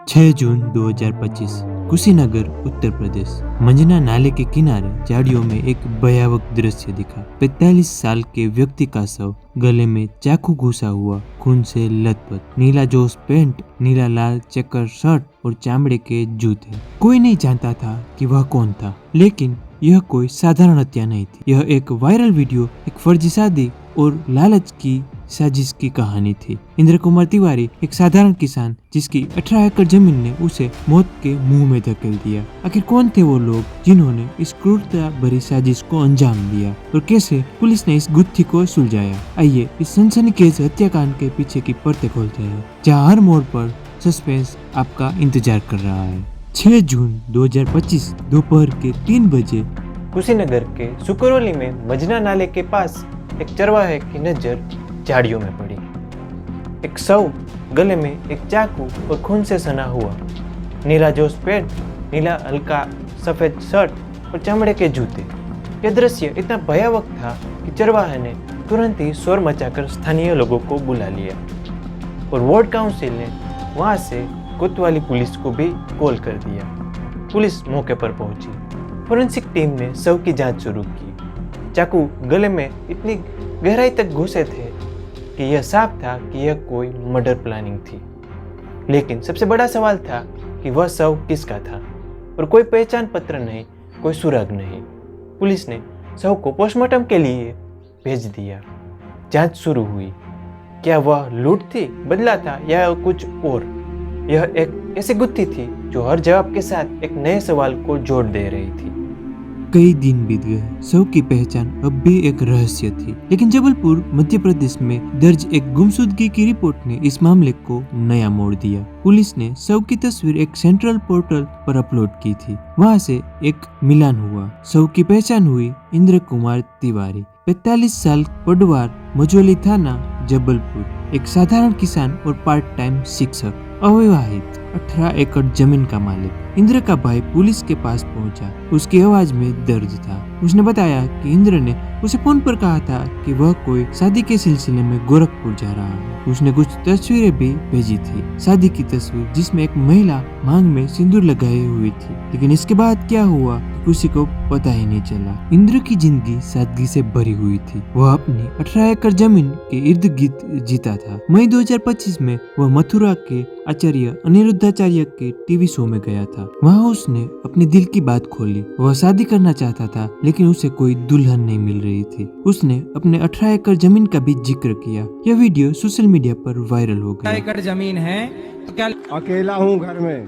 6 जून 2025 कुशीनगर उत्तर प्रदेश। मंजना नाले के किनारे झाड़ियों में एक भयावह दृश्य दिखा। 45 साल के व्यक्ति का शव, गले में चाकू घुसा हुआ, खून से लथपथ, नीला जोश पैंट, नीला लाल चेकर शर्ट और चामड़े के जूते। कोई नहीं जानता था कि वह कौन था, लेकिन यह कोई साधारण हत्या नहीं थी। यह एक वायरल वीडियो, एक फर्जी शादी और लालच की साजिश की कहानी थी। इंद्र कुमार तिवारी एक साधारण किसान, जिसकी 18 एकड़ जमीन ने उसे मौत के मुंह में धकेल दिया। आखिर कौन थे वो लोग जिन्होंने इस क्रूरता भरी साजिश को अंजाम दिया और कैसे पुलिस ने इस गुत्थी को सुलझाया? आइए इस सनसनीखेज हत्याकांड के पीछे की परतें खोलते हैं, जहाँ हर मोड़ पर सस्पेंस आपका इंतजार कर रहा है। 6 जून 2025 दोपहर के 3 बजे कुशीनगर के सुकरोली में मजना नाले के पास एक चरवाहे की नजर झाड़ियों में पड़ी। एक शव, गले में एक चाकू और खून से सना हुआ, नीला जोश पैंट, नीला हल्का सफेद शर्ट और चमड़े के जूते। यह दृश्य इतना भयावह था कि चरवाहे ने तुरंत ही शोर मचाकर स्थानीय लोगों को बुला लिया और वार्ड काउंसिल ने वहां से कोतवाली पुलिस को भी कॉल कर दिया। पुलिस मौके पर पहुंची। फोरेंसिक टीम ने शव की जांच शुरू की। चाकू गले में इतनी गहराई तक घुसे थे कि यह साफ था कि यह कोई मर्डर प्लानिंग थी। लेकिन सबसे बड़ा सवाल था कि वह शव किसका था, और कोई पहचान पत्र नहीं, कोई सुराग नहीं। पुलिस ने शव को पोस्टमार्टम के लिए भेज दिया। जांच शुरू हुई। क्या वह लूट थी, बदला था या कुछ और? यह एक ऐसी गुत्थी थी जो हर जवाब के साथ एक नए सवाल को जोड़ दे रही थी। कई दिन बीत गए। शव की पहचान अब भी एक रहस्य थी, लेकिन जबलपुर मध्य प्रदेश में दर्ज एक गुमशुदगी की रिपोर्ट ने इस मामले को नया मोड़ दिया। पुलिस ने शव की तस्वीर एक सेंट्रल पोर्टल पर अपलोड की थी। वहां से एक मिलान हुआ। शव की पहचान हुई इंद्र कुमार तिवारी, 45 साल, पडवार, मझौली थाना, जबलपुर। एक साधारण किसान और पार्ट टाइम शिक्षक, अविवाहित, 18 एकड़ जमीन का मालिक। इंद्र का भाई पुलिस के पास पहुंचा। उसकी आवाज में दर्द था। उसने बताया कि इंद्र ने उसे फोन पर कहा था कि वह कोई शादी के सिलसिले में गोरखपुर जा रहा है। उसने कुछ तस्वीरें भी भेजी थी। शादी की तस्वीर जिसमें एक महिला मांग में सिंदूर लगाए हुई थी, लेकिन इसके बाद क्या हुआ किसी को पता ही नहीं चला। इंद्र की जिंदगी सादगी से भरी हुई थी। वह अपनी 18 एकड़ जमीन के इर्द गिर्द जीता था। मई 2025 में वह मथुरा के आचार्य अनिरुद्धाचार्य के टीवी शो में गया था। वहाँ उसने अपने दिल की बात खोली। वह शादी करना चाहता था, लेकिन उसे कोई दुल्हन नहीं मिल रही थी। उसने अपने 18 एकड़ जमीन का भी जिक्र किया। यह वीडियो सोशल मीडिया पर वायरल हो गया। 18 एकड़ जमीन है तो क्या? अकेला हूँ घर में।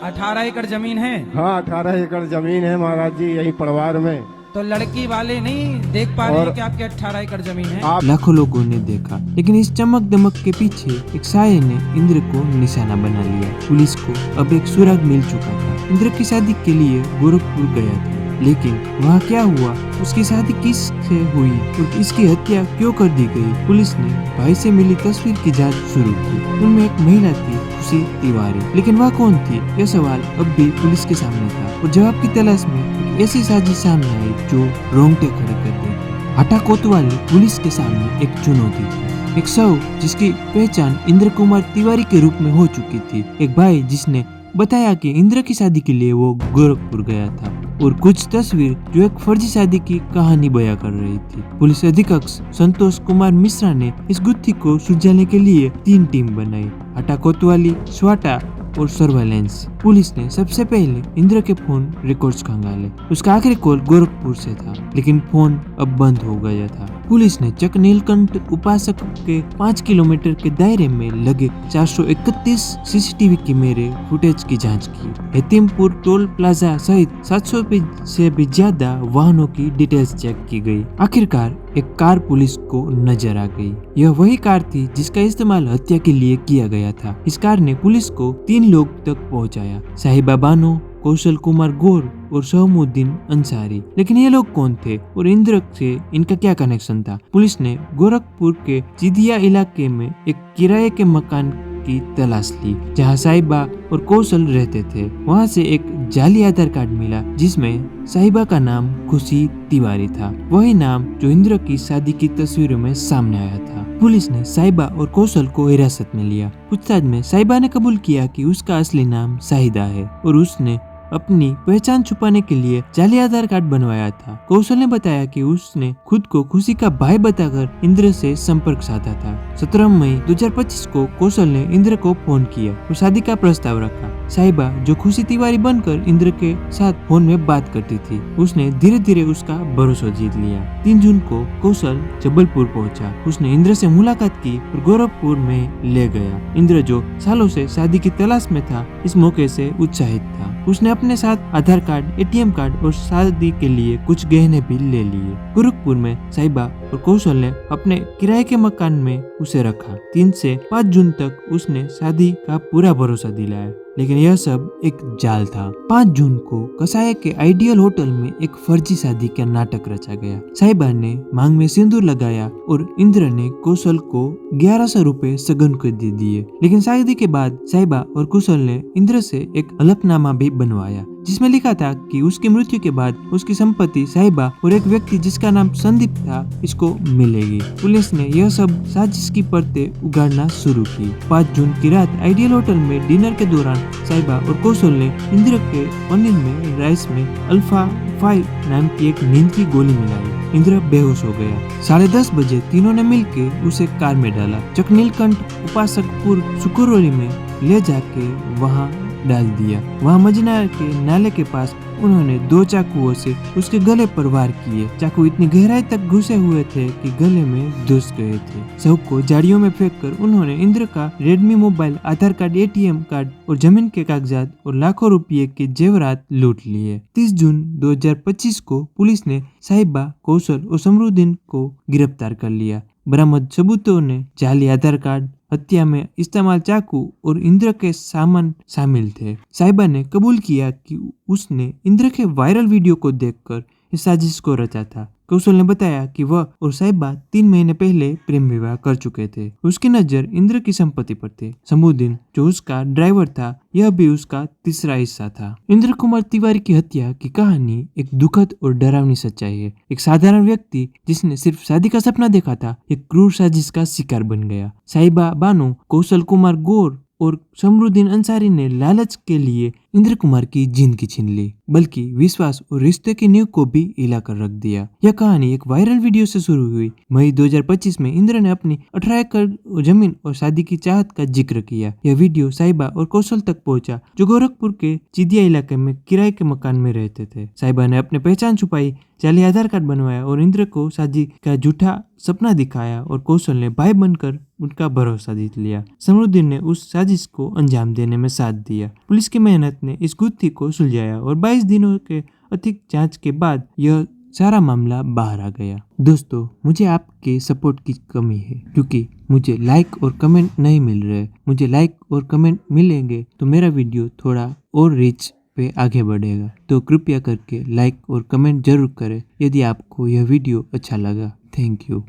18 एकड़ जमीन है? हाँ, 18 एकड़ जमीन है महाराज जी, यही परिवार में। तो लड़की वाले नहीं देख पा रहे हैं कि आपके 18 एकड़ जमीन है? लाखों लोगों ने देखा, लेकिन इस चमक दमक के पीछे एक साये ने इंद्र को निशाना बना लिया। पुलिस को अब एक सुराग मिल चुका था। इंद्र की शादी के लिए गोरखपुर गया था, लेकिन वहाँ क्या हुआ, उसकी शादी किससे हुई और इसकी हत्या क्यों कर दी गई? पुलिस ने भाई से मिली तस्वीर की जांच शुरू की। उनमें एक महिला थी, खुशी तिवारी, लेकिन वह कौन थी? यह सवाल अब भी पुलिस के सामने था और जवाब की तलाश में एक ऐसी साजिश सामने आई जो रोंगटे खड़े कर दी। हटा कोतवाली पुलिस के सामने एक चुनौती थी। एक शव जिसकी पहचान इंद्र कुमार तिवारी के रूप में हो चुकी थी। एक भाई जिसने बताया कि इंद्र की शादी के लिए वो गोरखपुर गया था, और कुछ तस्वीर जो एक फर्जी शादी की कहानी बयां कर रही थी। पुलिस अधीक्षक संतोष कुमार मिश्रा ने इस गुत्थी को सुलझाने के लिए 3 टीम बनाई: हटा कोतवाली, स्वाटा और सर्वेलेंस। पुलिस ने सबसे पहले इंद्र के फोन रिकॉर्ड्स खंगाले। उसका आखिरी कॉल गोरखपुर से था, लेकिन फोन अब बंद हो गया था। पुलिस ने चक नीलकंठ उपासक के 5 किलोमीटर के दायरे में लगे 431 सीसीटीवी कैमरे फुटेज की जांच की। हेतिमपुर टोल प्लाजा सहित 700 से भी ज्यादा वाहनों की डिटेल्स चेक की गई। आखिरकार एक कार पुलिस को नजर आ गई। यह वही कार थी जिसका इस्तेमाल हत्या के लिए किया गया था। इस कार ने पुलिस को 3 लोग तक पहुंचाया: साहिबा बानो, कौशल कुमार गौर और शहमुद्दीन अंसारी। लेकिन ये लोग कौन थे और इंद्र से इनका क्या कनेक्शन था? पुलिस ने गोरखपुर के चिदिया इलाके में एक किराए के मकान की तलाश ली जहां साहिबा और कौशल रहते थे। वहां से एक जाली आधार कार्ड मिला जिसमें साहिबा का नाम खुशी तिवारी था, वही नाम जो इंद्र की शादी की तस्वीरों में सामने आया था। पुलिस ने साहिबा और कौशल को हिरासत में लिया। पूछताछ में साहिबा ने कबूल किया कि उसका असली नाम शाहिदा है और उसने अपनी पहचान छुपाने के लिए जाली आधार कार्ड बनवाया था। कौशल ने बताया कि उसने खुद को खुशी का भाई बताकर इंद्र से संपर्क साधा था। 17 मई 2025 को कौशल ने इंद्र को फोन किया और शादी का प्रस्ताव रखा। साहिबा जो खुशी तिवारी बनकर इंद्र के साथ फोन में बात करती थी, उसने धीरे धीरे उसका भरोसा जीत लिया। 3 जून को कौशल जबलपुर पहुंचा। उसने इंद्र से मुलाकात की और गोरखपुर में ले गया। इंद्र जो सालों से शादी की तलाश में था, इस मौके से उत्साहित था। उसने अपने साथ आधार कार्ड, एटीएम कार्ड और शादी के लिए कुछ गहने भी ले लिए। गोरखपुर में साहिबा और कौशल ने अपने किराए के मकान में उसे रखा। 3 से 5 जून तक उसने शादी का पूरा भरोसा दिलाया, लेकिन यह सब एक जाल था। 5 जून को कसाई के आइडियल होटल में एक फर्जी शादी का नाटक रचा गया। साहिबा ने मांग में सिंदूर लगाया और इंद्र ने कौशल को 1100 रुपए सगन को दे दिए। लेकिन शादी के बाद साहिबा और कौशल ने इंद्र से एक हलफनामा भी बनवाया जिसमें लिखा था कि उसकी मृत्यु के बाद उसकी संपत्ति साहिबा और एक व्यक्ति जिसका नाम संदीप था इसको मिलेगी। पुलिस ने यह सब साजिश की परतें उगाड़ना शुरू की। 5 जून की रात आइडियल होटल में डिनर के दौरान साहिबा और कौशल ने इंद्र के पनीर में राइस में अल्फा 5 नाम की एक नींद की गोली मिलाई। इंद्र बेहोश हो गया। 10:30 बजे तीनों ने मिलकर उसे कार में डाला। चक नीलकंठ उपासकपुर सुकुरोली में ले जाके वहां डाल दिया। वहां मजना के नाले के पास उन्होंने 2 चाकुओं से उसके गले पर वार किए। चाकू इतनी गहराई तक घुसे हुए थे कि गले में घुस गए थे। शव को झाड़ियों में फेंककर उन्होंने इंद्र का रेडमी मोबाइल, आधार कार्ड, एटीएम कार्ड और जमीन के कागजात और लाखों रुपये के जेवरात लूट लिए। 30 जून 2025 को पुलिस ने साहिबा, कौशल और समरुद्दीन को गिरफ्तार कर लिया। बरामद सबूतों ने जाली आधार कार्ड, हत्या में इस्तेमाल चाकू और इंद्र के सामान शामिल थे। साहिबा ने कबूल किया कि उसने इंद्र के वायरल वीडियो को देखकर इस साजिश को रचा था। कौशल ने बताया कि वह और साहिबा 3 महीने पहले प्रेम विवाह कर चुके थे। उसकी नजर इंद्र की संपत्ति पर थी। समरुद्दीन जो उसका ड्राइवर था, यह भी उसका तीसरा हिस्सा था। इंद्र कुमार तिवारी की हत्या की कहानी एक दुखद और डरावनी सच्चाई है। एक साधारण व्यक्ति जिसने सिर्फ शादी का सपना देखा था, एक क्रूर साजिश का शिकार बन गया। साहिबा बानो, कौशल कुमार गौर और समरुद्दीन अंसारी ने लालच के लिए इंद्र कुमार की जिंदगी छीन ली, बल्कि विश्वास और रिश्ते की नींव को भी हिला कर रख दिया। यह कहानी एक वायरल वीडियो से शुरू हुई। मई 2025 में इंद्र ने अपनी 18 एकड़ जमीन और शादी की चाहत का जिक्र किया। यह वीडियो साहिबा और कौशल तक पहुंचा, जो गोरखपुर के चिदिया इलाके में किराए के मकान में रहते थे। साहिबा ने अपनी पहचान छुपाई, जाली आधार कार्ड बनवाया और इंद्र को शादी का झूठा सपना दिखाया और कौशल ने भाई बनकर उनका भरोसा जीत लिया। समरुद्दीन ने उस साजिश को अंजाम देने में साथ दिया। पुलिस की मेहनत ने इस गुत्थी को सुलझाया और 22 दिनों के अधिक जांच के बाद यह सारा मामला बाहर आ गया। दोस्तों, मुझे आपके सपोर्ट की कमी है क्योंकि मुझे लाइक और कमेंट नहीं मिल रहे। मुझे लाइक और कमेंट मिलेंगे तो मेरा वीडियो थोड़ा और रीच पे आगे बढ़ेगा। तो कृपया करके लाइक और कमेंट जरूर करें यदि आपको यह वीडियो अच्छा लगा। Thank you.